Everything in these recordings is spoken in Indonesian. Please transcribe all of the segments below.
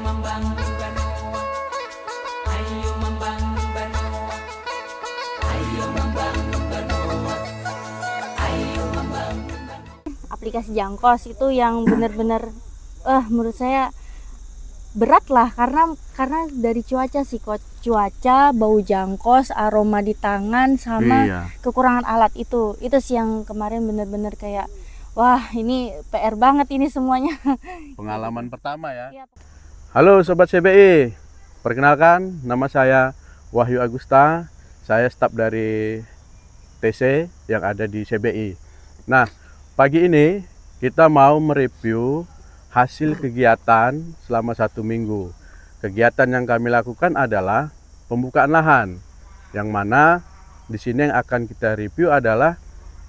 membangun Banoa, ayo membangun Banoa, ayo membangun Banoa, ayo membangun Banoa. Aplikasi Jangkos itu yang benar-benar menurut saya berat lah, karena dari cuaca sih kok, cuaca, bau jangkos, aroma di tangan, sama kekurangan alat itu sih yang kemarin benar-benar kayak wah ini PR banget ini semuanya. Pengalaman pertama ya. Halo Sobat CBI, perkenalkan nama saya Wahyu Agusta, saya staf dari TC yang ada di CBI. Nah, pagi ini kita mau mereview hasil kegiatan selama 1 minggu. Kegiatan yang kami lakukan adalah pembukaan lahan, yang mana di sini yang akan kita review adalah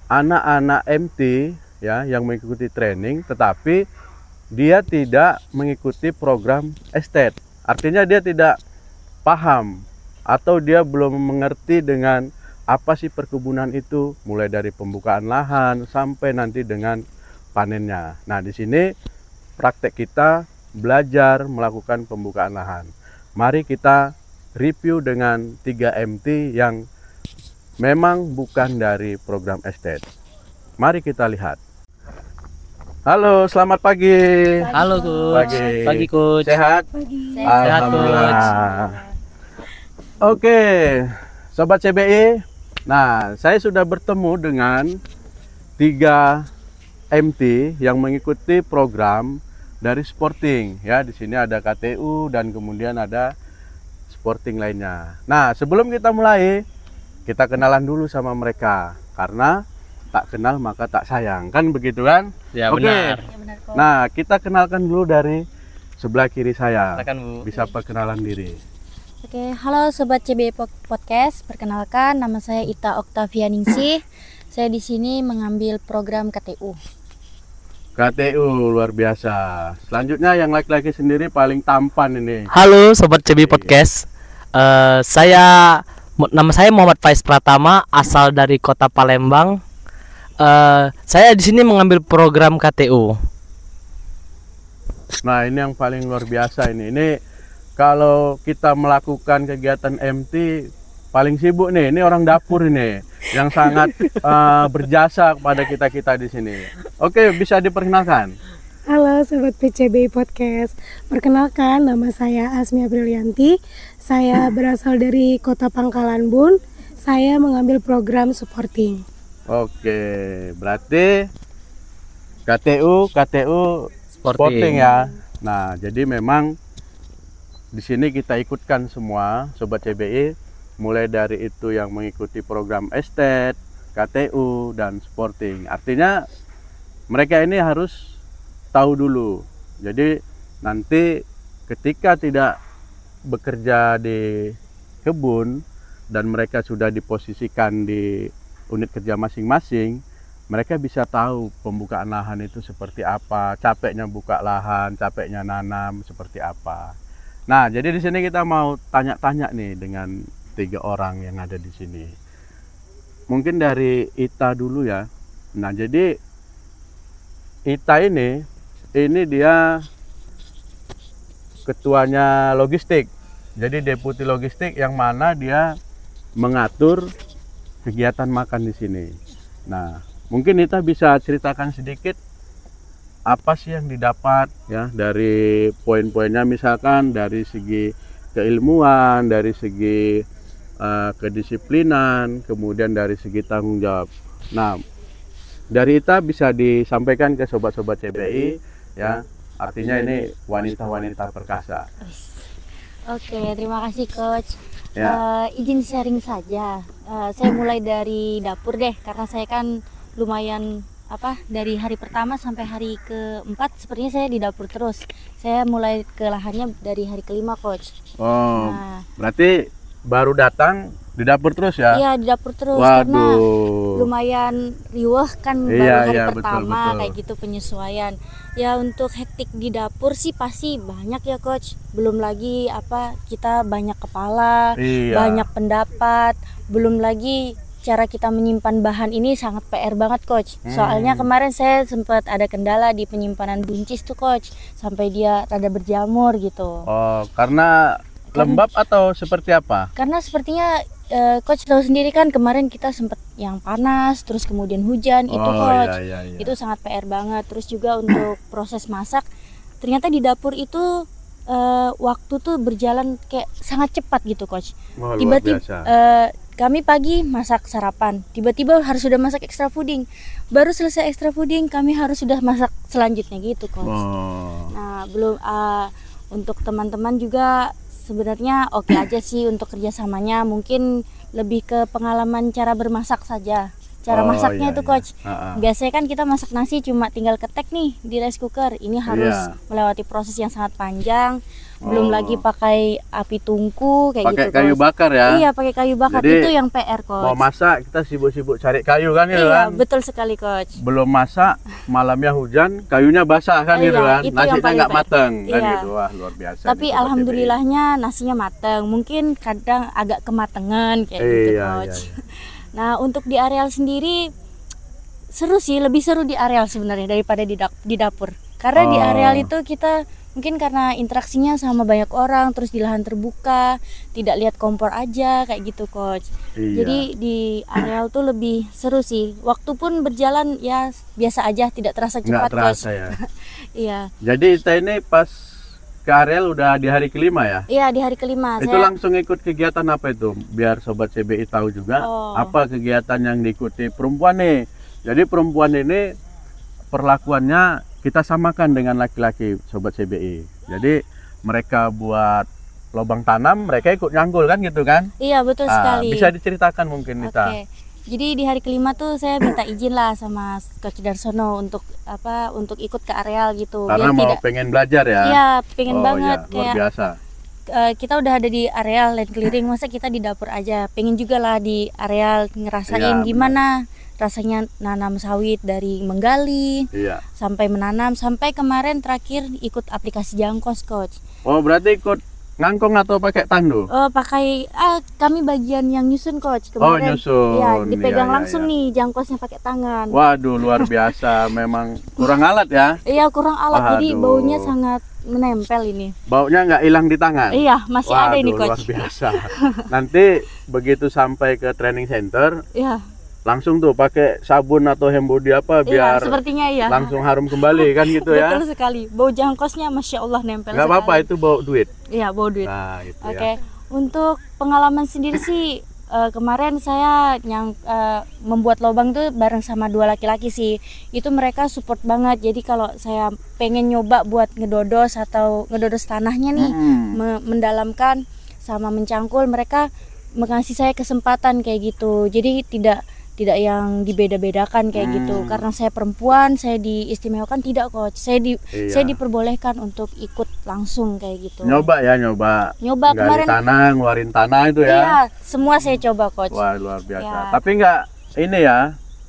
anak-anak MT ya yang mengikuti training, tetapi dia tidak mengikuti program estate. Artinya dia tidak paham atau dia belum mengerti dengan apa sih perkebunan itu, mulai dari pembukaan lahan sampai nanti dengan panennya. Nah, di sini praktek kita belajar melakukan pembukaan lahan. Mari kita review dengan 3 MT yang memang bukan dari program estate. Mari kita lihat. Halo, selamat pagi. Halo Coach. Pagi Coach. Sehat? Pagi. Sehat Coach. Oke, Sobat CBI. Nah, saya sudah bertemu dengan 3 MT yang mengikuti program dari Sporting ya. Di sini ada KTU dan kemudian ada Sporting lainnya. Nah, sebelum kita mulai, kita kenalan dulu sama mereka, karena tak kenal maka tak sayang, kan begitu kan? Ya, Oke. benar. Ya, benar kok. Nah, kita kenalkan dulu dari sebelah kiri saya. Silakan, Bu. Bisa perkenalan diri. Oke, halo Sobat CBI Podcast. Perkenalkan, nama saya Ita Oktavianingsih. Saya di sini mengambil program KTU. KTU luar biasa. Selanjutnya yang laki-laki sendiri paling tampan ini. Halo Sobat CB Podcast. Nama saya Muhammad Faiz Pratama, asal dari Kota Palembang. Saya di sini mengambil program KTU. Nah, ini yang paling luar biasa ini. Ini kalau kita melakukan kegiatan MT paling sibuk nih. Ini orang dapur ini yang sangat berjasa kepada kita di sini. Oke, bisa diperkenalkan. Halo Sobat PCBI Podcast. Perkenalkan, nama saya Asmi Aprilianti. Saya berasal dari Kota Pangkalan Bun. Saya mengambil program Sporting. Oke, berarti KTU Sporting ya. Nah, jadi memang di sini kita ikutkan semua Sobat CBI, mulai dari itu yang mengikuti program estate, KTU dan Sporting. Artinya mereka ini harus tahu dulu. Jadi nanti ketika tidak bekerja di kebun dan mereka sudah diposisikan di unit kerja masing-masing, mereka bisa tahu pembukaan lahan itu seperti apa, capeknya buka lahan, capeknya nanam seperti apa. Nah, jadi di sini kita mau tanya-tanya nih dengan 3 orang yang ada di sini. Mungkin dari Ita dulu ya. Nah, jadi Ita ini dia ketuanya logistik. Jadi deputi logistik yang mana dia mengatur kegiatan makan di sini. Nah, mungkin Ita bisa ceritakan sedikit apa sih yang didapat ya dari poin-poinnya, misalkan dari segi keilmuan, dari segi kedisiplinan, kemudian dari segi tanggung jawab. Nah, dari Ita bisa disampaikan ke sobat-sobat CBI ya. Artinya ini wanita-wanita perkasa. Oke, terima kasih Coach. Ya. Izin sharing saja. Saya mulai dari dapur deh, karena saya kan lumayan dari hari pertama sampai hari keempat sepertinya saya di dapur terus. Saya mulai ke lahannya dari hari kelima Coach. Oh, Nah, berarti baru datang di dapur terus ya? iya di dapur terus. Waduh. Karena lumayan riweh kan baru Iya, hari iya, pertama betul. kayak gitu penyesuaian. Ya untuk hektik di dapur sih pasti banyak ya Coach. Belum lagi kita banyak kepala, Iya. banyak pendapat, belum lagi cara kita menyimpan bahan ini sangat PR banget coach. Soalnya kemarin saya sempat ada kendala di penyimpanan buncis tuh coach, sampai dia rada berjamur gitu. Oh, karena lembab atau seperti apa? Karena sepertinya coach tahu sendiri kan kemarin kita sempat yang panas, terus kemudian hujan itu coach. Iya. Itu sangat PR banget. Terus juga untuk proses masak, ternyata di dapur itu waktu tuh berjalan kayak sangat cepat gitu coach. Wah, luar Tiba-tiba biasa. kami pagi masak sarapan, tiba-tiba harus sudah masak extra fooding. Baru selesai extra fooding kami harus sudah masak selanjutnya gitu coach. Oh. Nah belum untuk teman-teman juga sebenarnya oke aja sih untuk kerjasamanya, mungkin lebih ke pengalaman cara bermasak saja. Cara masaknya itu coach. Biasanya kan kita masak nasi cuma tinggal ketek nih di rice cooker. Ini harus melewati proses yang sangat panjang. Belum lagi pakai api tungku kayak Pakai gitu. kayu coach. bakar ya. Iya, pakai kayu bakar. Jadi, itu yang PR coach. Mau masak kita sibuk-sibuk cari kayu kan gitu Iya, kan. betul sekali coach. Belum masak, malamnya hujan, kayunya basah kan Iya, gitu kan. itu yang Nasinya paling nggak mateng kan Iya. gitu. Wah, luar biasa. Tapi nih, Sobat alhamdulillahnya nasinya mateng. Mungkin kadang agak kematangan kayak gitu Iya, coach. iya. Nah, untuk di areal sendiri seru sih, lebih seru di areal sebenarnya daripada di dapur. Karena di areal itu kita mungkin karena interaksinya sama banyak orang, terus di lahan terbuka, tidak lihat kompor aja kayak gitu coach. Iya. Jadi di areal tuh lebih seru sih. Waktu pun berjalan ya biasa aja, tidak terasa Nggak cepat coach. terasa ya. Iya. Jadi kita ini pas ke areal udah di hari kelima ya? Iya, di hari kelima Itu saya langsung ikut kegiatan apa itu? Biar Sobat CBI tahu juga apa kegiatan yang diikuti perempuan nih. Jadi perempuan ini perlakuannya kita samakan dengan laki-laki Sobat CBI. Jadi mereka buat lubang tanam, mereka ikut nyanggul kan gitu kan? Iya, betul sekali. Bisa diceritakan mungkin Nita. Oke. Jadi di hari kelima tuh saya minta izin lah sama Coach Darsono untuk untuk ikut ke areal gitu. Karena mau pengen belajar ya? Iya, pengen banget iya, luar kayak biasa. Kita udah ada di areal land clearing, masa kita di dapur aja. Pengen juga lah di areal ngerasain Iya, gimana rasanya nanam sawit dari menggali Iya. sampai menanam, sampai kemarin terakhir ikut aplikasi Jangkos coach. Oh, berarti ikut ngangkong atau pakai tandu? Pakai kami bagian yang nyusun coach Oh, kemarin. nyusun. Iya, dipegang Iya, langsung iya. nih jangkosnya pakai tangan. Waduh, luar biasa. Memang kurang alat ya? Iya, kurang alat, jadi Waduh. baunya sangat menempel ini. Baunya nggak hilang di tangan? Iya, masih ada ini Waduh, luar coach. biasa. Nanti begitu sampai ke training center, Iya, langsung tuh pakai sabun atau hembody apa iya, biar sepertinya iya. langsung harum kembali kan gitu ya? Betul sekali. Bau jangkosnya masya Allah nempel Nggak apa-apa, sekali. itu bau duit. Iya, bau duit. Nah, gitu Oke, ya. untuk pengalaman sendiri sih kemarin saya membuat lubang tuh bareng sama dua laki-laki sih. Itu mereka support banget. Jadi kalau saya pengen nyoba buat ngedodos atau ngedodos tanahnya nih, mendalamkan sama mencangkul, mereka mengasih saya kesempatan kayak gitu. Jadi tidak yang dibeda-bedakan kayak gitu. Karena saya perempuan, saya diistimewakan tidak coach. Saya diperbolehkan untuk ikut langsung kayak gitu. Nyoba ya, nyoba. Nyoba Gali kemarin. tanah, ngeluarin tanah itu ya. Iya, semua saya coba coach. Wah, luar biasa. Ya. Tapi nggak ini ya,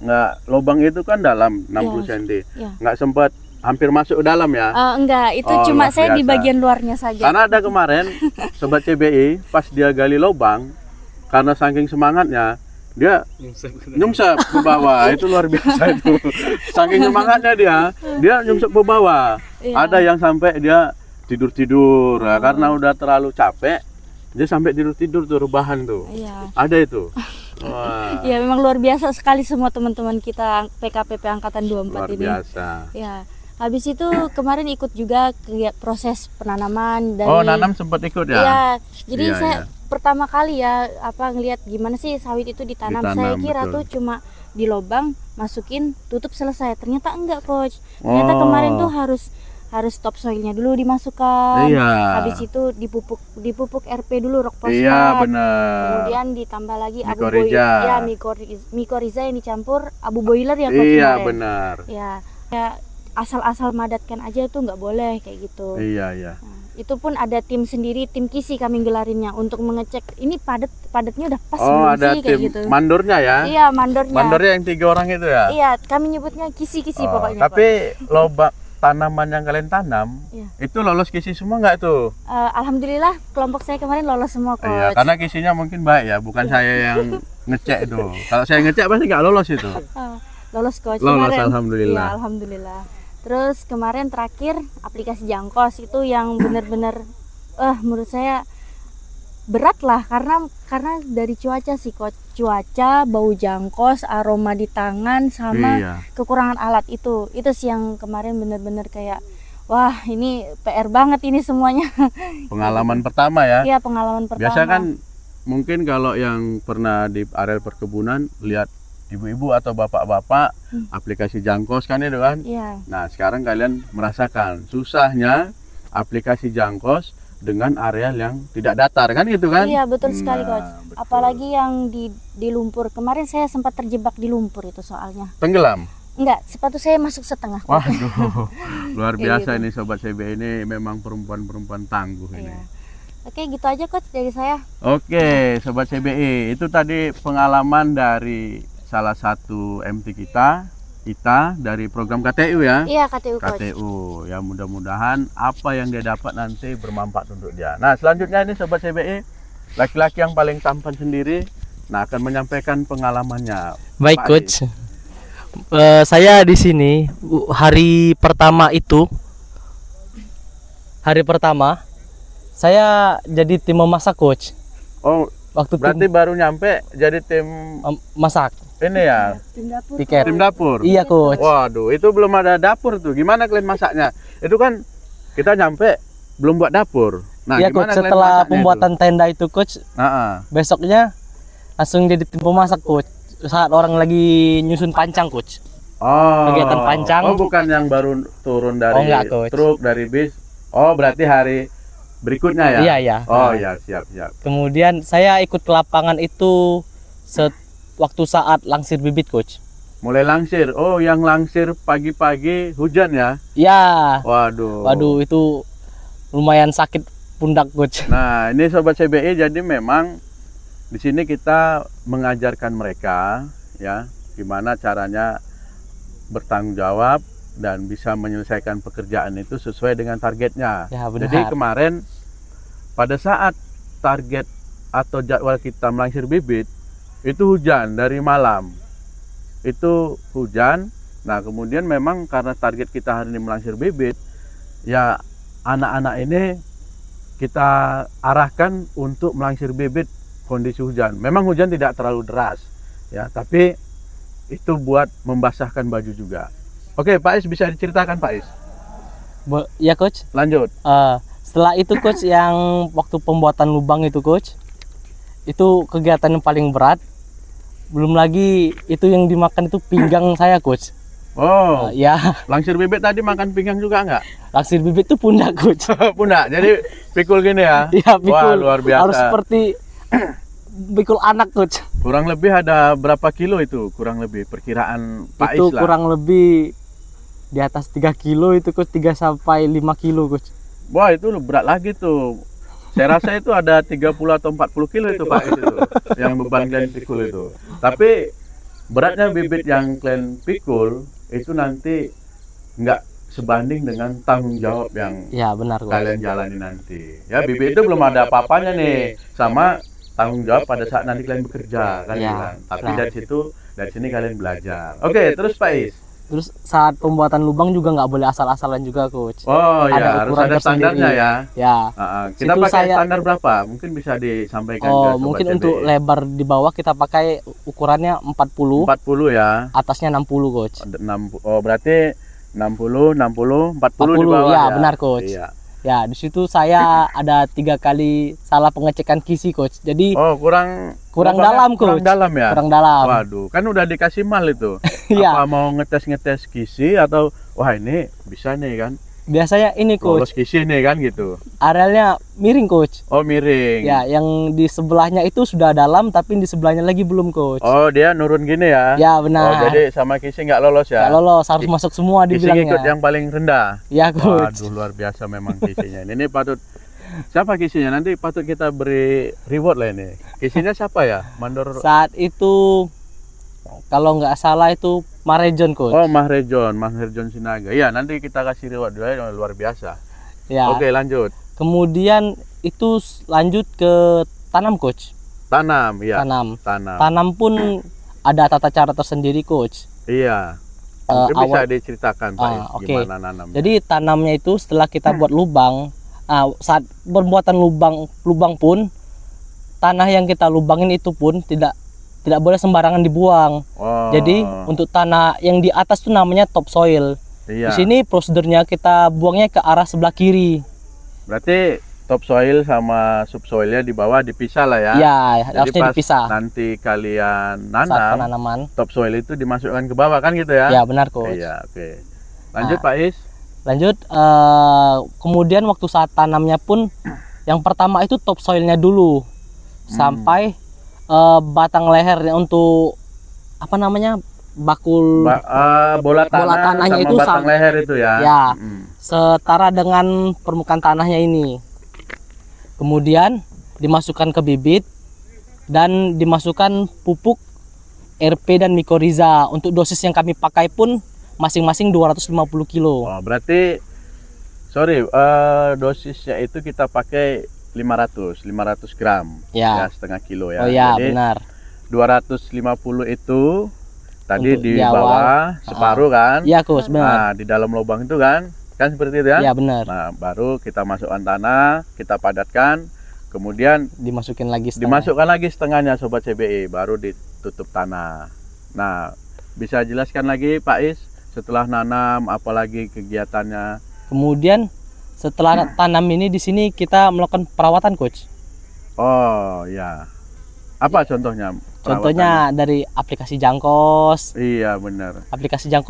nggak, lubang itu kan dalam 60 cm. Ya. Nggak sempat hampir masuk ke dalam ya. Enggak, itu Oh, cuma luar saya di biasa. bagian luarnya saja. Karena ada kemarin Sobat CBI pas dia gali lubang, karena saking semangatnya dia nyungsep ke bawah. Itu luar biasa itu. Saking semangatnya dia nyungsep ke bawah. Iya. Ada yang sampai dia tidur-tidur ya, karena udah terlalu capek. Dia sampai tidur-tidur tuh rebahan tuh. Iya. Ada itu. Wah, Ya memang luar biasa sekali semua teman-teman kita PKPP angkatan 24 luar ini. biasa. Ya. Habis itu kemarin ikut juga ke proses penanaman dari Oh, nanam sempat ikut ya? Iya. Jadi Iya, saya iya. pertama kali ya ngelihat gimana sih sawit itu ditanam. Saya Ditanam, kira betul. tuh cuma di lubang masukin tutup selesai. Ternyata enggak coach. Ternyata Oh. kemarin tuh harus topsoilnya dulu dimasukkan. Iya. Habis itu dipupuk RP dulu, rock fosfat. Iya, benar. Kemudian ditambah lagi abu Mikoriza. boiler. Ya, mikoriza yang dicampur abu boiler ya coach Iya, kemarin. benar. Ya asal-asal madatkan aja tuh nggak boleh kayak gitu. Iya, iya. Nah, itu pun ada tim sendiri, tim kisi kami gelarinnya untuk mengecek ini padatnya udah pas Oh, belum ada sih kayak tim gitu. mandornya ya? Iya, mandornya. Mandornya yang 3 orang itu ya? Iya, kami nyebutnya kisi-kisi Oh, pokoknya. tapi lubang tanaman yang kalian tanam Iya. itu lolos kisi semua nggak tuh? Alhamdulillah kelompok saya kemarin lolos semua, Coach. Iya, karena kisinya mungkin baik ya, bukan saya yang ngecek itu. Kalau saya ngecek pasti nggak lolos itu. Lolos, Coach. Lolos, kemarin. alhamdulillah. Iya, alhamdulillah. Terus kemarin terakhir aplikasi Jangkos itu yang benar-benar menurut saya berat lah karena dari cuaca sih, Coach. Cuaca, bau jangkos, aroma di tangan sama Iya. kekurangan alat itu sih yang kemarin benar-benar kayak wah, ini PR banget ini semuanya. Pengalaman pertama ya. Iya, pengalaman pertama. Biasa kan mungkin kalau yang pernah di areal perkebunan lihat ibu-ibu atau bapak-bapak aplikasi Jangkos kan itu kan. Iya. Nah, sekarang kalian merasakan susahnya aplikasi Jangkos dengan areal yang tidak datar kan gitu kan? Iya, betul sekali, Nah, Coach. betul. Apalagi yang di lumpur. Kemarin saya sempat terjebak di lumpur itu soalnya. Tenggelam. Enggak, sepatu saya masuk setengah. Coach. Waduh, luar Kayak biasa gitu. ini Sobat CB ini memang perempuan-perempuan tangguh ini. Iya. Oke, gitu aja, Coach, dari saya. Oke, Sobat CBI, itu tadi pengalaman dari salah satu MT kita dari program KTU ya. Iya, KTU, Coach. KTU, ya mudah-mudahan apa yang dia dapat nanti bermanfaat untuk dia. Nah, selanjutnya ini Sobat CBI, laki-laki yang paling tampan sendiri, nah akan menyampaikan pengalamannya. Baik, Pak Coach. Saya di sini hari pertama saya jadi tim memasak, Coach. Oh, Waktu berarti tim baru nyampe jadi tim masak ini ya, tiket. tim dapur. Iya, Coach. Waduh, itu belum ada dapur tuh. Gimana kalian masaknya? Itu kan kita nyampe belum buat dapur. Nah, Iya, gimana Coach. kalian Setelah masaknya pembuatan tenda itu, Coach, itu? Heeh. besoknya langsung jadi tim pemasak, Coach. Saat orang lagi nyusun pancang, Coach. Oh. Kegiatan pancang. Oh, bukan yang baru turun dari Oh, enggak, Coach. truk, dari bis. Oh, berarti hari berikutnya ya? Iya, iya. Oh, Nah, iya, siap. Kemudian saya ikut ke lapangan itu waktu saat langsir bibit, Coach. Mulai langsir. Oh, yang langsir pagi-pagi hujan ya? Ya, Waduh. waduh itu lumayan sakit pundak, Coach. Nah, ini Sobat CBI, jadi memang di sini kita mengajarkan mereka ya gimana caranya bertanggung jawab dan bisa menyelesaikan pekerjaan itu sesuai dengan targetnya. Ya, benar. Jadi kemarin pada saat target atau jadwal kita melangsir bibit itu hujan dari malam. Itu hujan. Nah, kemudian memang karena target kita hari ini melangsir bibit, ya anak-anak ini kita arahkan untuk melangsir bibit kondisi hujan. Memang hujan tidak terlalu deras ya, tapi itu buat membasahkan baju juga. Oke, Pak Is, bisa diceritakan Pak Is? Ya, Coach. Lanjut. Setelah itu, Coach, yang waktu pembuatan lubang itu, Coach, itu kegiatan yang paling berat. Belum lagi itu yang dimakan itu pinggang saya, Coach. Oh, Ya, langsir bibit tadi makan pinggang juga enggak? langsir bibit itu pundak, Coach. Pundak, jadi pikul gini ya? Iya, Wah, pikul. luar biasa. Harus seperti pikul anak, Coach. Kurang lebih ada berapa kilo itu? Kurang lebih perkiraan Pak Itu Is lah. kurang lebih di atas 3 kilo itu, Coach. 3 sampai 5 kilo, Coach. Wah, itu berat lagi tuh. Saya rasa itu ada 30 atau 40 kilo itu Pak Is itu. Yang beban kalian pikul itu. Tapi beratnya bibit yang kalian pikul itu nanti nggak sebanding dengan tanggung jawab yang Ya, benar, Coach. kalian jalani nanti. Ya, bibit itu belum ada apa-apanya nih sama tanggung jawab pada saat nanti kalian bekerja kan Ya, bilang. Tapi nah. dari sini kalian belajar. Oke, terus Pak Is. Terus saat pembuatan lubang juga nggak boleh asal-asalan juga, Coach. Oh Ada ya, harus ukuran ada standarnya tersendiri. ya. Ya. Kita Situ pakai saya- standar berapa? Mungkin bisa disampaikan ke Oh, Sobat mungkin CBI. untuk lebar di bawah kita pakai ukurannya 40, 40 ya. atasnya 60, Coach. Ada 60. Oh, berarti 60, 60, 40 di 40, bawah ya, benar, Coach. Iya. Ya, di situ saya ada 3 kali salah pengecekan kisi, Coach. Jadi Oh, kurang Kurang berapa? dalam, Kurang Coach. dalam ya? kurang dalam. Waduh, kan udah dikasih mal itu. Iya. Apa mau ngetes kisi atau wah ini bisa nih kan? Biasanya ini, Lolos Coach. kisi nih kan gitu. Arealnya miring, Coach. Oh, miring. Ya, yang di sebelahnya itu sudah dalam tapi di sebelahnya lagi belum, Coach. Oh, dia nurun gini ya? Ya, Oh, benar. jadi sama kisi nggak lolos ya? Nggak lolos, harus masuk semua Kisi ngikut dibilangnya. yang paling rendah. Ya, Coach. Waduh, luar biasa memang kisinya. Ini patut, siapa kisinya? Nanti patut kita beri reward lah ini. Kisinya siapa ya? Mandor. Saat itu kalau nggak salah itu Mahrejon coach. Oh, Mahrejon Sinaga. Iya, nanti kita kasih reward dia luar biasa. Ya. Oke, lanjut. Kemudian itu lanjut ke tanam coach. Tanam, ya. Tanam. Tanam. Tanam pun ada tata cara tersendiri coach. Iya. Mungkin bisa Awal diceritakan Pak Is, oke. gimana nanamnya. Jadi tanamnya itu setelah kita buat lubang, saat pembuatan lubang pun tanah yang kita lubangin itu pun tidak boleh sembarangan dibuang. Oh, Jadi untuk tanah yang di atas tuh namanya topsoil. iya. Di sini prosedurnya kita buangnya ke arah sebelah kiri. Berarti topsoil sama subsoilnya di bawah dipisah lah ya. Ya, Jadi harusnya pas dipisah. nanti kalian Saat nanam, penanaman. topsoil itu dimasukkan ke bawah kan gitu ya? Ya, benar coach. Iya, oke. Lanjut Nah. Pak Is. Lanjut, kemudian waktu saat tanamnya pun yang pertama itu topsoilnya dulu sampai batang lehernya untuk apa namanya bakul Bola tanahnya sama itu batang leher itu ya. Ya. Mm. setara dengan permukaan tanahnya ini. Kemudian dimasukkan ke bibit dan dimasukkan pupuk RP dan mikoriza. Untuk dosis yang kami pakai pun masing-masing 250 kilo. Oh, berarti dosisnya itu kita pakai 500 gram Ya. setengah kilo ya. Oh ya, Jadi benar. 250 itu tadi Untuk di di bawah separuh kan? Iya, coach, benar. Nah, di dalam lubang itu kan seperti itu ya? Iya, benar. Nah, baru kita masukkan tanah, kita padatkan, kemudian Dimasukin lagi setengah. dimasukkan lagi setengahnya Sobat CBI, baru ditutup tanah. Nah, bisa jelaskan lagi Pak Is, setelah nanam apalagi kegiatannya? Kemudian setelah tanam ini di sini kita melakukan perawatan, coach. Oh ya, apa contohnya? Contohnya dari aplikasi jangkos, Iya benar.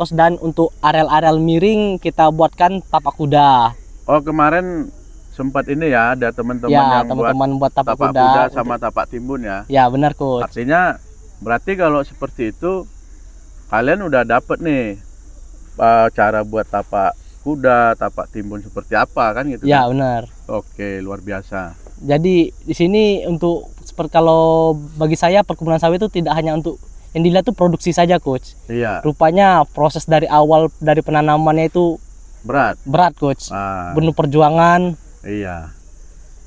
dan untuk areal-areal miring kita buatkan tapak kuda. Oh kemarin sempat ini ya, ada teman-teman Ya, yang teman-teman buat tapak tapak kuda. kuda sama tapak timbun ya. Ya, benar, coach. Artinya berarti kalau seperti itu kalian udah dapet nih cara buat tapak kuda, tapak timbun seperti apa kan gitu Ya, kan? benar. Oke, luar biasa. Jadi di sini untuk seperti kalau bagi saya perkebunan sawit itu tidak hanya untuk yang dilihat tuh produksi saja, coach. Iya, Rupanya proses dari awal dari penanamannya itu berat. berat, coach. Ah, Penuh perjuangan. iya.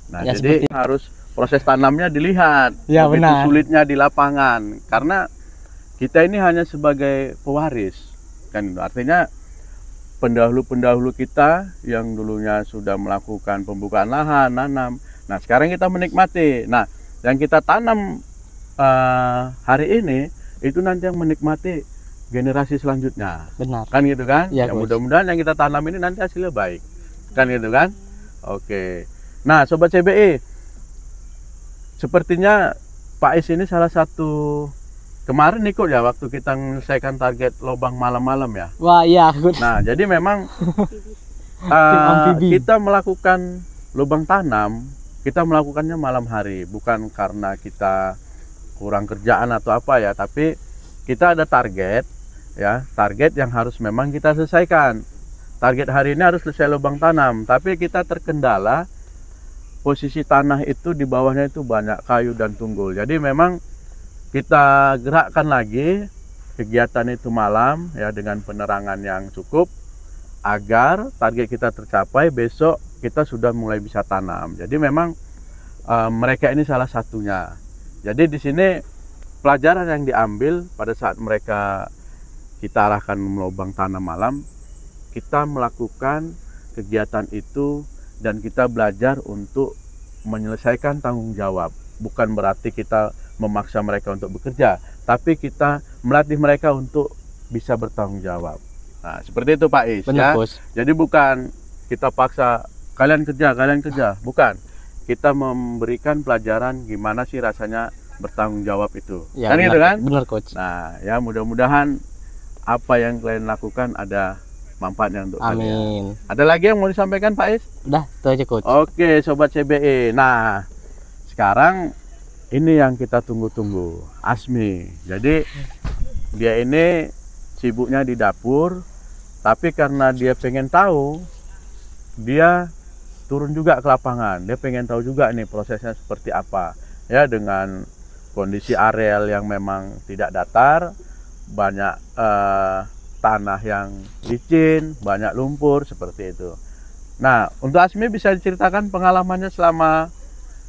Nah, Ya, jadi harus proses tanamnya dilihat. Ya, begitu benar. sulitnya di lapangan. Karena kita ini hanya sebagai pewaris. Kan artinya pendahulu-pendahulu kita yang dulunya sudah melakukan pembukaan lahan, nanam. Nah, sekarang kita menikmati. Nah, yang kita tanam hari ini itu nanti yang menikmati generasi selanjutnya. Benar. Kan gitu kan? Ya, Ya, coach. mudah-mudahan yang kita tanam ini nanti hasilnya baik. Kan gitu kan? Oke. Nah, Sobat CBI, sepertinya Pak Is ini salah satu kemarin ikut ya waktu kita menyelesaikan target lubang malam-malam ya. Wah, iya, coach. Nah, jadi memang amfibi. kita melakukan lubang tanam, kita melakukannya malam hari, bukan karena kita kurang kerjaan atau apa ya, tapi kita ada target ya, target yang harus memang kita selesaikan. Target hari ini harus selesai lubang tanam, tapi kita terkendala posisi tanah itu di bawahnya itu banyak kayu dan tunggul. Jadi memang kita gerakkan lagi kegiatan itu malam ya dengan penerangan yang cukup agar target kita tercapai. Besok kita sudah mulai bisa tanam. Jadi memang mereka ini salah satunya. Jadi di sini pelajaran yang diambil pada saat mereka kita arahkan melubang tanam malam, kita melakukan kegiatan itu dan kita belajar untuk menyelesaikan tanggung jawab. Bukan berarti kita memaksa mereka untuk bekerja, tapi kita melatih mereka untuk bisa bertanggung jawab. Nah, seperti itu Pak Is. Benar, Ya. coach. Jadi bukan kita paksa kalian kerja, bukan. Kita memberikan pelajaran gimana sih rasanya bertanggung jawab itu. Ya, Kan benar, gitu kan? Benar, coach. Nah, ya mudah-mudahan apa yang kalian lakukan ada manfaatnya untuk kalian. Amin. Ada lagi yang mau disampaikan Pak Is? Udah, itu aja, coach. Oke, Sobat CBI. Nah, sekarang ini yang kita tunggu-tunggu, Asmi. Jadi dia ini sibuknya di dapur, tapi karena dia pengen tahu, dia turun juga ke lapangan. Dia pengen tahu juga nih prosesnya seperti apa. Ya, dengan kondisi areal yang memang tidak datar, banyak tanah yang licin, banyak lumpur seperti itu. Nah, untuk Asmi bisa diceritakan pengalamannya selama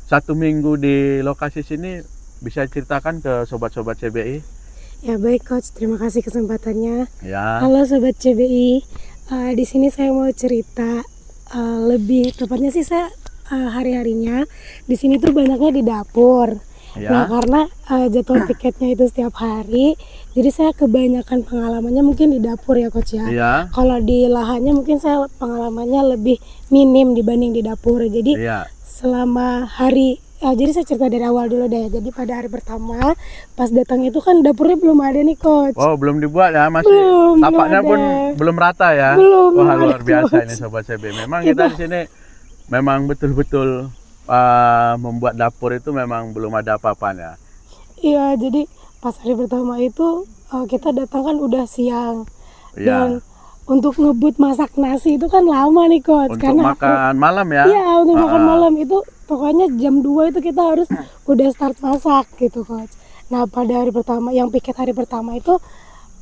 1 minggu di lokasi sini, bisa diceritakan ke sobat-sobat CBI? Ya baik Coach, terima kasih kesempatannya. Ya. Halo Sobat CBI, di sini saya mau cerita lebih tepatnya sih saya hari-harinya di sini tuh banyaknya di dapur. Ya. Nah karena jadwal tiketnya itu setiap hari, jadi saya kebanyakan pengalamannya mungkin di dapur ya Coach ya. Iya. Kalau di lahannya mungkin saya pengalamannya lebih minim dibanding di dapur. Jadi Iya. selama hari, jadi saya cerita dari awal dulu deh. Jadi pada hari pertama pas datang itu kan dapurnya belum ada nih Coach. Oh, belum dibuat ya, masih Belum tapaknya ada. pun belum rata ya. Belum Wah, ada, luar biasa Coach. ini sobat CBI. Memang kita di sini memang betul-betul membuat dapur itu memang belum ada apa-apanya. Iya, jadi pas hari pertama itu kita datang kan udah siang. Iya. Dan untuk ngebut masak nasi itu kan lama nih Coach. Untuk karena makan malam ya. Iya, untuk makan malam itu pokoknya jam 2 itu kita harus udah start masak gitu Coach. Nah pada hari pertama, yang piket hari pertama itu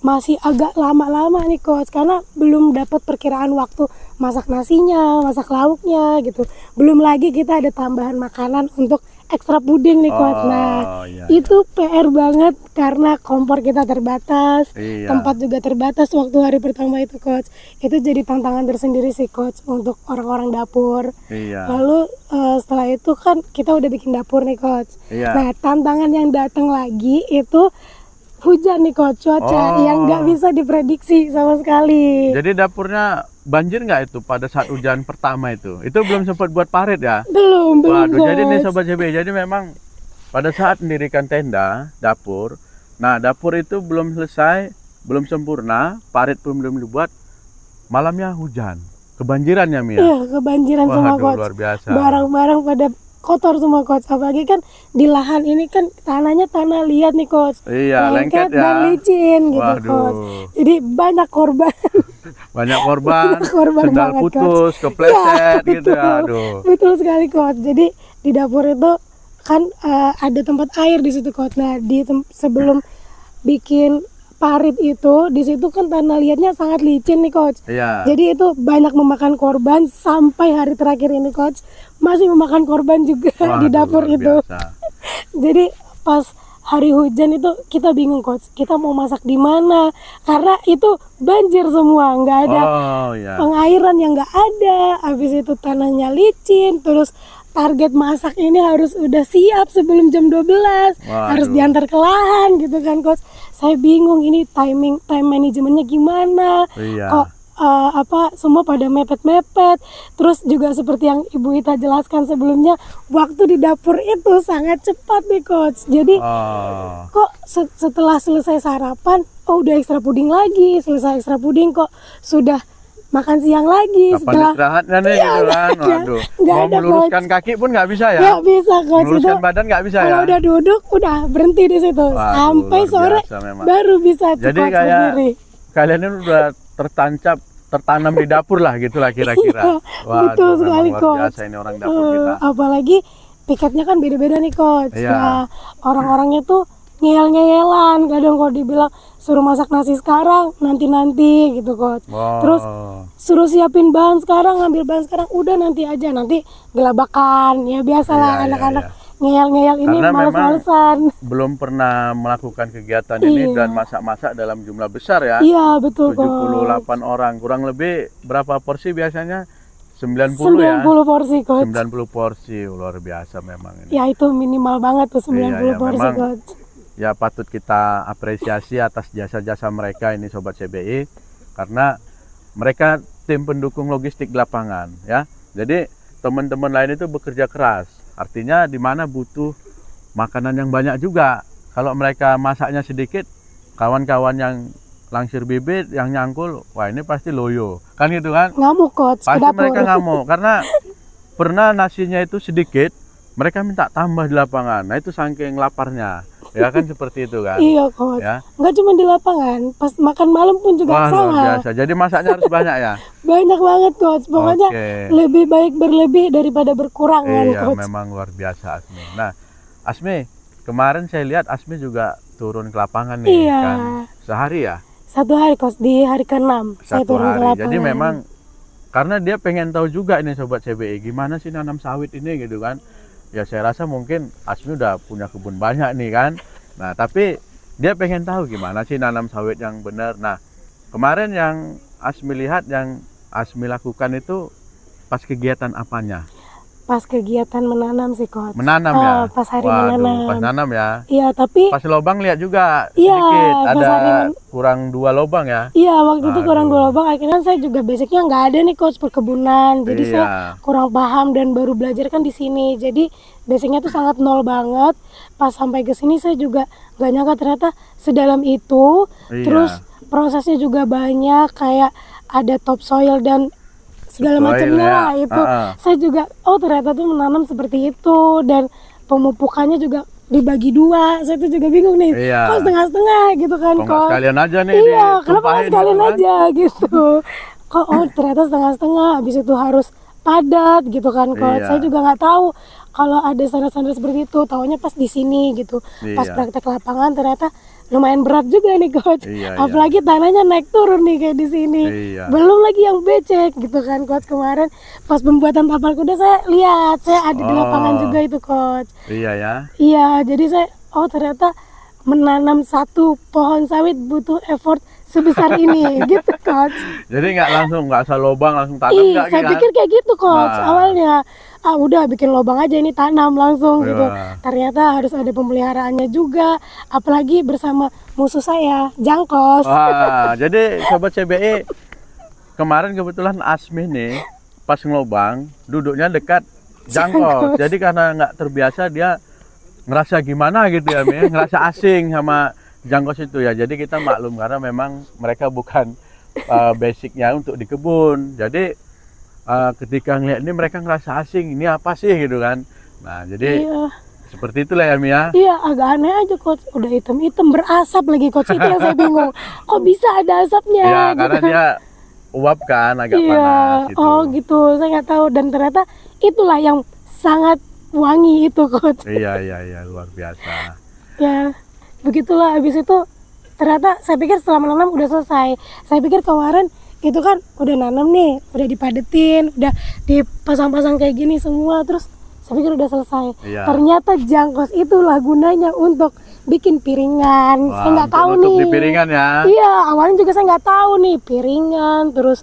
masih agak lama-lama nih Coach, karena belum dapat perkiraan waktu masak nasinya, masak lauknya gitu. Belum lagi kita ada tambahan makanan untuk ekstra puding nih Coach. Nah iya, itu PR banget karena kompor kita terbatas, Iya. tempat juga terbatas waktu hari pertama itu Coach. Itu jadi tantangan tersendiri sih Coach untuk orang-orang dapur. Iya. Lalu setelah itu kan kita udah bikin dapur nih Coach. Iya. Nah tantangan yang datang lagi itu hujan nih Coach, cuaca yang nggak bisa diprediksi sama sekali. Jadi dapurnya banjir nggak itu pada saat hujan pertama itu? Itu belum sempat buat parit ya? Belum Waduh, Coach. jadi nih sobat CBI, jadi memang pada saat mendirikan tenda dapur, nah dapur itu belum selesai, belum sempurna, parit pun belum dibuat, malamnya hujan, kebanjiran ya Mia? Iya, kebanjiran semua Waduh, Coach. luar biasa. Barang-barang pada kotor semua Coach. Apalagi kan di lahan ini kan tanahnya tanah liat nih Coach. Iya, lengket ya. dan licin gitu Waduh. Coach. Jadi banyak korban. Banyak korban, Banyak korban sendal banget, putus, kepleset gitu. betul. Aduh. Betul sekali Coach. Jadi di dapur itu kan ada tempat air di situ Coach. Nah, sebelum bikin parit itu, di situ kan tanah liatnya sangat licin nih Coach. Iya. Jadi itu banyak memakan korban sampai hari terakhir ini Coach. Masih memakan korban juga di Waduh, dapur luar itu. biasa. Jadi pas hari hujan itu kita bingung Coach. Kita mau masak di mana? Karena itu banjir semua, nggak ada Oh iya. pengairan yang nggak ada. Habis itu tanahnya licin, terus target masak ini harus udah siap sebelum jam 12. Harus Waduh. diantar ke lahan gitu kan Coach. Saya bingung ini time manajemennya gimana. Iya. Kok semua pada mepet-mepet. Terus juga seperti yang Ibu Ita jelaskan sebelumnya, waktu di dapur itu sangat cepat nih Coach. Jadi Oh. kok setelah selesai sarapan, udah ekstra puding lagi. Selesai ekstra puding kok sudah makan siang lagi. Kapan istirahatnya nih gitu kan? Waduh. nggak Mau ada, meluruskan kaki pun nggak bisa ya? Nggak bisa Coach. Meluruskan Itu badan nggak bisa kalau ya? udah duduk udah berhenti di situ. Waduh, Sampai luar sore biasa memang. baru bisa tuh Jadi Coach kayak berdiri. kalian ini udah tertanam di dapur lah gitulah kira-kira. Iya, betul Waduh, sekali, memang luar Coach. biasa ini orang dapur kita. Apalagi piketnya kan beda-beda nih Coach. Iya. Nah, orang-orangnya tuh ngeyel-ngeyelan. Kadang kalau dibilang suruh masak nasi sekarang, nanti-nanti gitu Coach. Wow. Terus suruh siapin bahan sekarang, ngambil bahan sekarang, udah nanti aja, nanti gelabakan. Ya biasalah Iya, iya, anak-anak iya. ngeyel-ngeyel ini Karena memang males-malesan. belum pernah melakukan kegiatan ini Iya. dan masak-masak dalam jumlah besar ya. Iya betul Coach. 78 orang, kurang lebih berapa porsi biasanya? 90 90 ya? porsi Coach. 90 porsi, luar biasa memang ini. Ya itu minimal banget tuh 90 Iya, porsi memang. Coach. Ya patut kita apresiasi atas jasa-jasa mereka ini Sobat CBI, karena mereka tim pendukung logistik di lapangan ya. Jadi teman-teman lain itu bekerja keras, artinya di mana butuh makanan yang banyak juga. Kalau mereka masaknya sedikit, kawan-kawan yang langsir bibit, yang nyangkul, wah ini pasti loyo kan gitu kan. Ngamuk Coach ke Pasti dapur. mereka ngamuk karena pernah nasinya itu sedikit, mereka minta tambah di lapangan. Nah itu saking laparnya, ya kan seperti itu kan. Iya Coach. Ya. Nggak cuma di lapangan, pas makan malam pun juga Wah luar sama. biasa. Jadi masaknya harus banyak ya. Banyak banget Coach. Pokoknya Oke. lebih baik berlebih daripada berkurang kan Iya Coach. memang luar biasa Asmi. Nah Asmi, kemarin saya lihat Asmi juga turun ke lapangan nih Iya. kan. Sehari ya? 1 hari coach, di hari ke-6 saya 1 turun ke hari. lapangan. Jadi memang karena dia pengen tahu juga ini sobat CBI gimana sih nanam sawit ini gitu kan. Ya saya rasa mungkin Asmi udah punya kebun banyak nih kan. Nah tapi dia pengen tahu gimana sih nanam sawit yang benar. Nah kemarin yang Asmi lihat, yang Asmi lakukan itu pas kegiatan apanya? Pas kegiatan menanam sih coach. Menanam ya? Pas hari Waduh, menanam. pas nanam ya? Iya tapi Pas lobang lihat juga Iya, sedikit, pas ada hari kurang 2 lobang ya? iya waktu itu kurang Aduh. 2 lubang. Akhirnya saya juga basicnya nggak ada nih coach perkebunan. Jadi saya Iya. kurang paham dan baru belajar kan di sini. Jadi basicnya tuh sangat nol banget. Pas sampai ke sini saya juga nggak nyangka ternyata sedalam itu. Iya. Terus prosesnya juga banyak, kayak ada topsoil dan segala Topsoil macamnya ya. lah itu. Saya juga oh ternyata tuh menanam seperti itu, dan pemupukannya juga dibagi 2. Saya tuh juga bingung nih. Iya. Kok setengah-setengah gitu kan Kok nggak kok. sekalian aja nih Iya, kenapa nggak ditumpahin sekalian gitu kan? aja gitu. Kok oh ternyata setengah-setengah, habis itu harus padat gitu kan kok. Iya. Saya juga nggak tahu kalau ada standar-standar seperti itu. Taunya pas di sini gitu. Pas Iya. praktek lapangan ternyata lumayan berat juga nih coach. Iya, iya. Apalagi tanahnya naik turun nih kayak di sini. Iya. Belum lagi yang becek gitu kan coach. Kemarin pas pembuatan tapal kuda saya lihat, saya ada di lapangan Oh. juga itu coach. Iya ya. Iya, jadi saya oh ternyata menanam 1 pohon sawit butuh effort sebesar ini gitu coach. Jadi nggak usah lobang langsung tanam Ih, nggak saya kan? pikir kayak gitu coach Nah. awalnya. Udah bikin lubang aja ini, tanam langsung gitu. Wah. Ternyata harus ada pemeliharaannya juga, apalagi bersama musuh saya, jangkos. Wah, jadi sobat CBI kemarin kebetulan Asmi nih pas ngelobang duduknya dekat jangkos. Jadi karena nggak terbiasa dia ngerasa gimana gitu ya, Mi, ngerasa asing sama jangkos itu ya. Jadi kita maklum karena memang mereka bukan basicnya untuk di kebun. Jadi ketika ngeliat ini mereka ngerasa asing, ini apa sih gitu kan. Nah jadi Iya, seperti itulah ya, Mi ya. iya agak aneh aja coach. Udah hitam-hitam berasap lagi coach, itu yang saya bingung. Kok bisa ada asapnya? Ya gitu. karena dia uap kan agak Iya, panas gitu. oh gitu. Saya nggak tahu, dan ternyata itulah yang sangat wangi itu coach. Iya luar biasa. Ya, begitulah. Habis itu ternyata saya pikir setelah menanam udah selesai. Saya pikir kemarin itu kan udah nanam nih, udah dipadetin, udah dipasang-pasang kayak gini semua, terus saya pikir udah selesai. Iya. Ternyata jangkos itulah gunanya untuk bikin piringan. Saya nggak untuk tahu nutup nih. di piringan ya. Iya, awalnya juga saya nggak tahu nih piringan, terus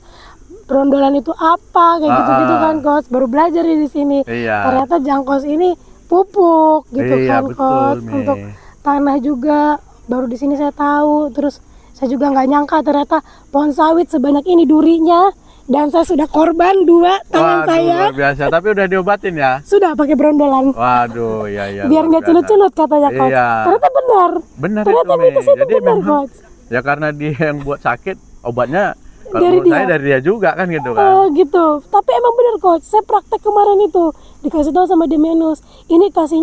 brondolan itu apa, kayak gitu-gitu kan coach. Baru belajar di sini. Iya. Ternyata jangkos ini pupuk gitu Iya, kan betul, coach. Mi. Untuk tanah juga baru di sini saya tahu. Terus saya juga nggak nyangka ternyata pohon sawit sebanyak ini durinya, dan saya sudah korban 2 tangan Waduh, saya. luar biasa. Tapi udah diobatin ya. Sudah pakai brondolan. Waduh, iya. Biar luar nggak biasa. culut-culut katanya coach. Iya. Ternyata benar. Benar Ternyata itu, Mi. mitos itu Jadi benar memang coach. ya karena dia yang buat sakit, obatnya kalau Dari menurut saya dia. dari dia juga kan gitu kan. Oh gitu. Tapi emang bener coach, saya praktek kemarin itu dikasih tahu sama Demenus, ini kasih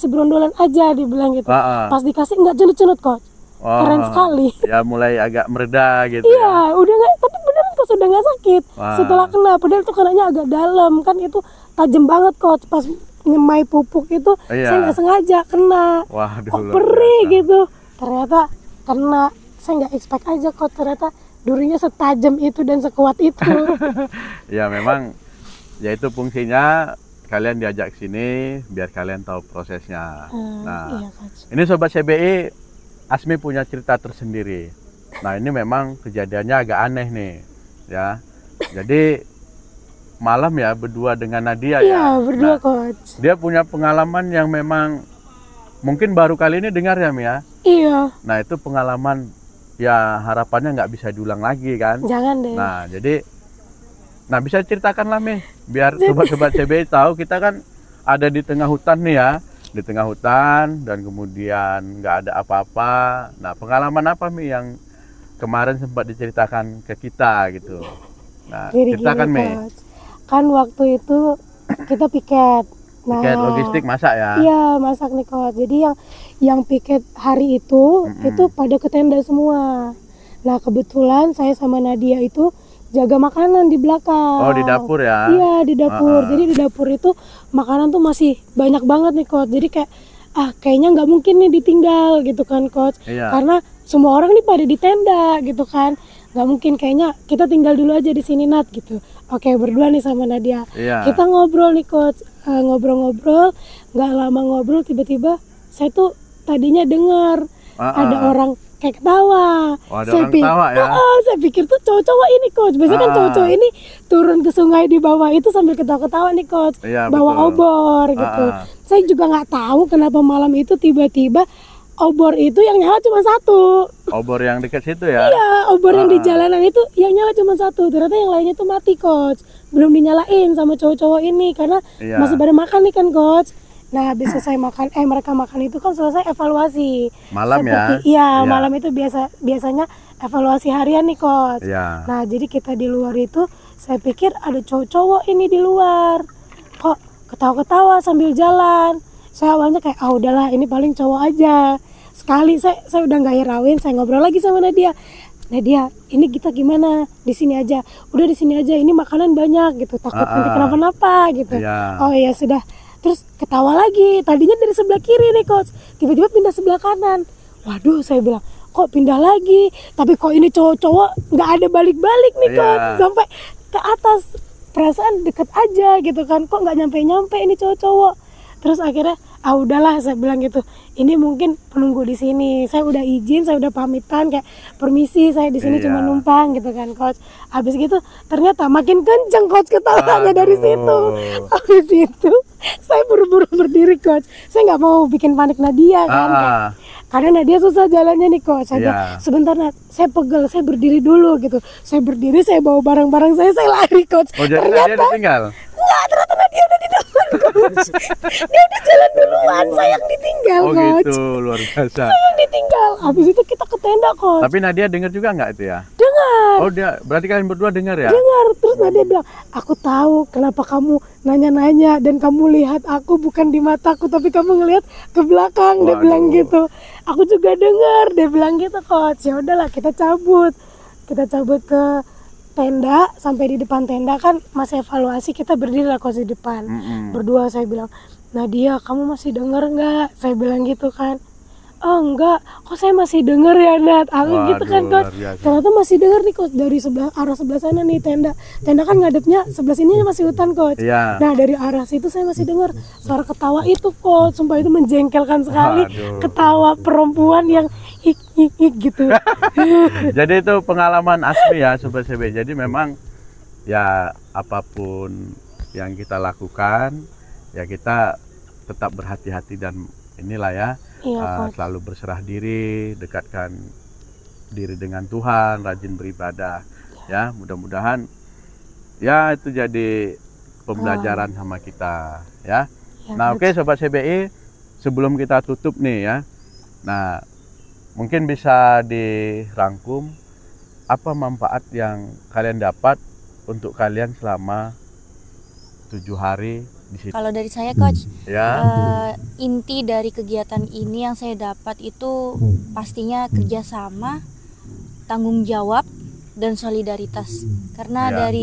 brondolan aja, dibilang gitu. Ah, ah. Pas dikasih nggak culut-culut coach. Oh, Keren sekali. Ya mulai agak mereda gitu. Iya, udah nggak. Tapi beneran coach udah nggak sakit. Wah. Setelah kena, padahal itu kenanya agak dalam kan, itu tajam banget coach. Pas nyemai pupuk itu, Iya. saya nggak sengaja kena. Waduh. Kok luar perih biasa. gitu. Ternyata kena. Saya nggak expect aja coach. Ternyata durinya setajam itu dan sekuat itu. Ya memang ya itu fungsinya kalian diajak sini biar kalian tahu prosesnya. Nah, Iya coach. ini sobat CBI, Asmi punya cerita tersendiri. Nah, ini memang kejadiannya agak aneh nih, ya. Jadi malam ya berdua dengan Nadia Iya, ya. berdua Nah, coach. dia punya pengalaman yang memang mungkin baru kali ini dengar ya, Mi ya. Iya, Nah, itu pengalaman ya harapannya nggak bisa diulang lagi kan. jangan deh. Nah, jadi bisa ceritakan lah, Mi, biar sobat-sobat CBI tahu kita kan ada di tengah hutan nih ya, di tengah hutan dan kemudian nggak ada apa-apa. Nah, pengalaman apa, Mi, yang kemarin sempat diceritakan ke kita gitu? Nah, Jadi ceritakan, gini Mi. coach, kan waktu itu kita piket. Nah, Tiket logistik masak ya? Iya, masak nih coach. Jadi yang piket hari itu pada ke tenda semua. Nah, kebetulan saya sama Nadia itu jaga makanan di belakang. Oh, di dapur ya? Iya, di dapur. Jadi di dapur itu makanan tuh masih banyak banget nih coach. Jadi kayak kayaknya nggak mungkin nih ditinggal gitu kan coach, Iya. karena semua orang nih pada di tenda gitu kan, nggak mungkin, kayaknya kita tinggal dulu aja di sini Nat gitu. Oke, berdua nih sama Nadia, Iya. kita ngobrol nih coach. Ngobrol-ngobrol, nggak lama ngobrol tiba-tiba saya tuh tadinya dengar ada orang kayak ketawa. Oh, ada orang ketawa ya. Saya pikir tuh cowok-cowok ini coach. Biasanya kan cowok-cowok ini turun ke sungai di bawah itu sambil ketawa-ketawa nih coach. Iya, Bawa betul. obor gitu. Saya juga nggak tahu kenapa malam itu tiba-tiba obor itu yang nyala cuma satu. Obor yang dekat situ ya. Iya, obor yang di jalanan itu yang nyala cuma satu. Ternyata yang lainnya tuh mati coach. Belum dinyalain sama cowok-cowok ini karena Iya. masih pada makan nih kan coach. Nah, habis selesai makan, mereka makan itu kan selesai evaluasi. Malam ya. Iya, malam itu biasanya evaluasi harian nih coach. Iya. Nah, jadi kita di luar itu, saya pikir ada cowok-cowok ini di luar. Kok ketawa-ketawa sambil jalan. Saya awalnya kayak, udahlah ini paling cowok aja. Sekali saya udah nggak hirauin, saya ngobrol lagi sama Nadia. Nadia, ini kita gimana? Di sini aja. Udah di sini aja. Ini makanan banyak gitu. Takut nanti kenapa-napa gitu. Iya. Oh ya sudah. Terus ketawa lagi. Tadinya dari sebelah kiri nih coach. Tiba-tiba pindah sebelah kanan. Waduh, saya bilang, kok pindah lagi? Tapi kok ini cowok-cowok nggak ada balik-balik nih Iya. coach. Sampai ke atas. Perasaan deket aja gitu kan. Kok nggak nyampe-nyampe ini cowok-cowok. Terus akhirnya, udahlah saya bilang gitu. Ini mungkin penunggu di sini. Saya udah izin, saya udah pamitan kayak permisi, saya di sini Iya. cuma numpang gitu kan coach. Habis gitu ternyata makin kenceng coach ketawanya dari situ. Habis itu saya buru-buru berdiri coach. Saya nggak mau bikin panik Nadia kan. Kayak, karena Nadia susah jalannya nih coach. Saya bilang, sebentar Nat, saya pegel, saya berdiri dulu gitu. Saya berdiri, saya bawa barang-barang saya lari coach. Oh, jadi dia ditinggal. Enggak, ternyata Nadia udah di depan coach. Dia udah jalan duluan, saya yang ditinggal Oh coach. gitu, luar biasa. Saya yang ditinggal. Habis itu kita ke tenda coach. Tapi Nadia dengar juga nggak itu ya? Dengar. Oh dia, berarti kalian berdua dengar ya? Dengar. Terus Nadia bilang, aku tahu kenapa kamu nanya-nanya dan kamu lihat aku bukan di mataku tapi kamu ngelihat ke belakang. Dia Waduh. bilang gitu. Aku juga dengar. Dia bilang gitu coach. Ya udahlah kita cabut. Kita cabut ke tenda, sampai di depan tenda kan masih evaluasi, kita berdiri lah coach di depan. Berdua saya bilang, Nadia kamu masih dengar nggak? Saya bilang gitu kan. Oh enggak, kok saya masih denger ya Nat? Aku gitu kan coach. Luar biasa. Ternyata masih denger nih coach dari arah sebelah sana nih tenda. Tenda kan ngadepnya sebelah sini masih hutan coach. Iya. Nah dari arah situ saya masih dengar suara ketawa itu coach. Sumpah itu menjengkelkan sekali. Waduh. Ketawa perempuan yang hik gitu. Jadi itu pengalaman asli ya Sobat CB. Jadi memang ya apapun yang kita lakukan ya kita tetap berhati-hati dan inilah ya. Iya coach. Selalu berserah diri, dekatkan diri dengan Tuhan, rajin beribadah ya. Mudah-mudahan ya itu jadi pembelajaran sama kita ya. Ya, Nah coach. oke Sobat CBI, sebelum kita tutup nih ya, nah mungkin bisa dirangkum apa manfaat yang kalian dapat untuk kalian selama 7 hari di situ Kalau dari saya coach, ya. inti dari kegiatan ini yang saya dapat itu pastinya kerjasama, tanggung jawab, dan solidaritas. Karena Ya.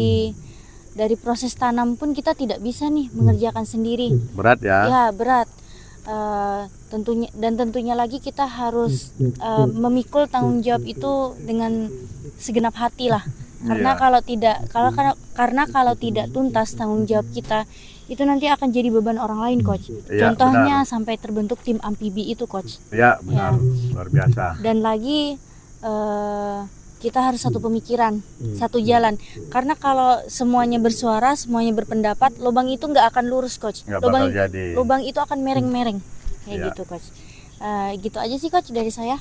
dari proses tanam pun kita tidak bisa nih mengerjakan sendiri. Berat ya. Ya berat. Tentunya lagi kita harus memikul tanggung jawab itu dengan segenap hati lah. Karena Iya. kalau tidak tuntas tanggung jawab kita, itu nanti akan jadi beban orang lain coach. Iya, Contohnya sampai terbentuk tim amfibi itu coach. Ya benar, luar biasa. Dan lagi kita harus satu pemikiran, satu jalan. Karena kalau semuanya bersuara, semuanya berpendapat, lubang itu nggak akan lurus coach. Nggak bakal jadi. Lubang itu akan mereng-mereng kayak Iya. gitu coach. Gitu aja sih coach dari saya.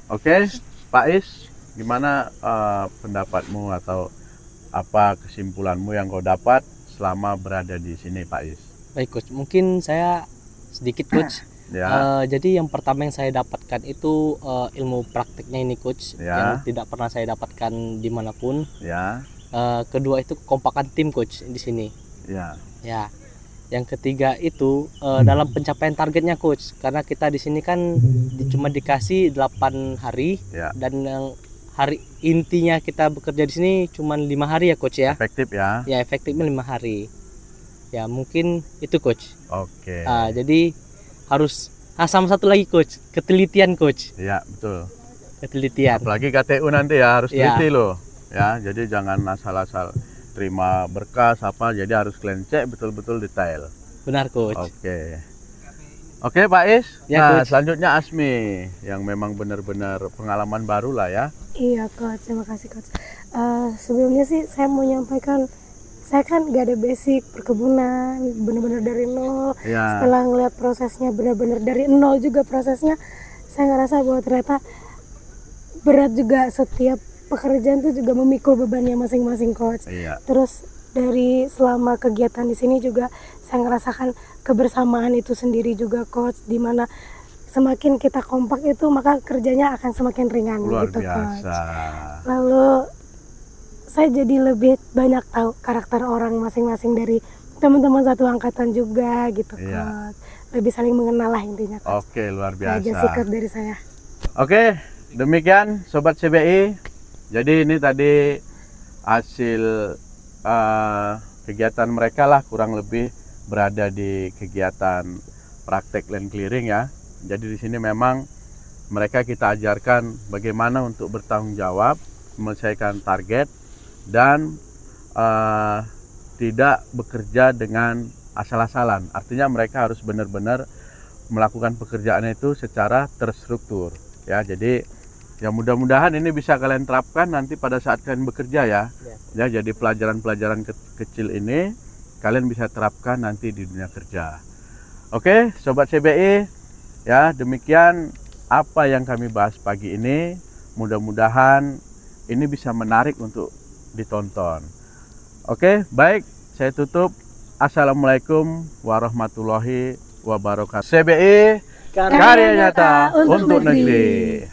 Oke, Pak Is, gimana pendapatmu atau apa kesimpulanmu yang kau dapat selama berada di sini, Pak Is? Baik coach, mungkin saya sedikit coach. Ya. Jadi yang pertama yang saya dapatkan itu ilmu praktiknya ini coach, Ya. yang tidak pernah saya dapatkan dimanapun. Ya. Kedua itu kekompakan tim coach di sini. Ya. Ya. Yang ketiga itu dalam pencapaian targetnya coach, karena kita di sini kan cuma dikasih 8 hari Ya. dan yang hari intinya kita bekerja di sini cuma 5 hari ya coach ya. Efektif ya. Ya efektifnya 5 hari. Ya mungkin itu coach. Oke. Jadi harus Ah, sama satu lagi coach, ketelitian coach. Iya, betul. Ketelitian. Apalagi KTU nanti ya harus Iya. teliti loh. Ya, jadi jangan asal-asal terima berkas apa, jadi harus kalian cek betul-betul detail. Benar coach. Oke. Oke Pak Is. Ya, Nah, Coach. selanjutnya Asmi yang memang benar-benar pengalaman baru lah ya. Iya coach, terima kasih coach. Sebelumnya sih saya mau nyampaikan, saya kan gak ada basic perkebunan, benar-benar dari nol. Iya. Setelah ngeliat prosesnya benar-benar dari nol juga prosesnya, saya ngerasa bahwa ternyata berat juga, setiap pekerjaan itu juga memikul bebannya masing-masing coach. Iya. Terus dari selama kegiatan di sini juga saya ngerasakan kebersamaan itu sendiri juga coach, dimana semakin kita kompak itu maka kerjanya akan semakin ringan Luar gitu coach. biasa. Lalu saya jadi lebih banyak tahu karakter orang masing-masing dari teman-teman satu angkatan juga gitu Iya. coach. Lebih saling mengenal lah intinya coach. Oke, luar Itu aja sih coach biasa. dari saya. Oke, demikian Sobat CBI. Jadi ini tadi hasil kegiatan mereka lah, kurang lebih berada di kegiatan praktek land clearing ya. Jadi di sini memang mereka kita ajarkan bagaimana untuk bertanggung jawab, menyelesaikan target, dan tidak bekerja dengan asal-asalan. Artinya mereka harus benar-benar melakukan pekerjaannya itu secara terstruktur ya. Jadi ya mudah-mudahan ini bisa kalian terapkan nanti pada saat kalian bekerja ya. Ya, jadi pelajaran-pelajaran kecil ini kalian bisa terapkan nanti di dunia kerja. Oke, Sobat CBI, ya demikian apa yang kami bahas pagi ini. Mudah-mudahan ini bisa menarik untuk ditonton. Oke, baik, saya tutup. Assalamualaikum warahmatullahi wabarakatuh. CBI, karya nyata untuk negeri.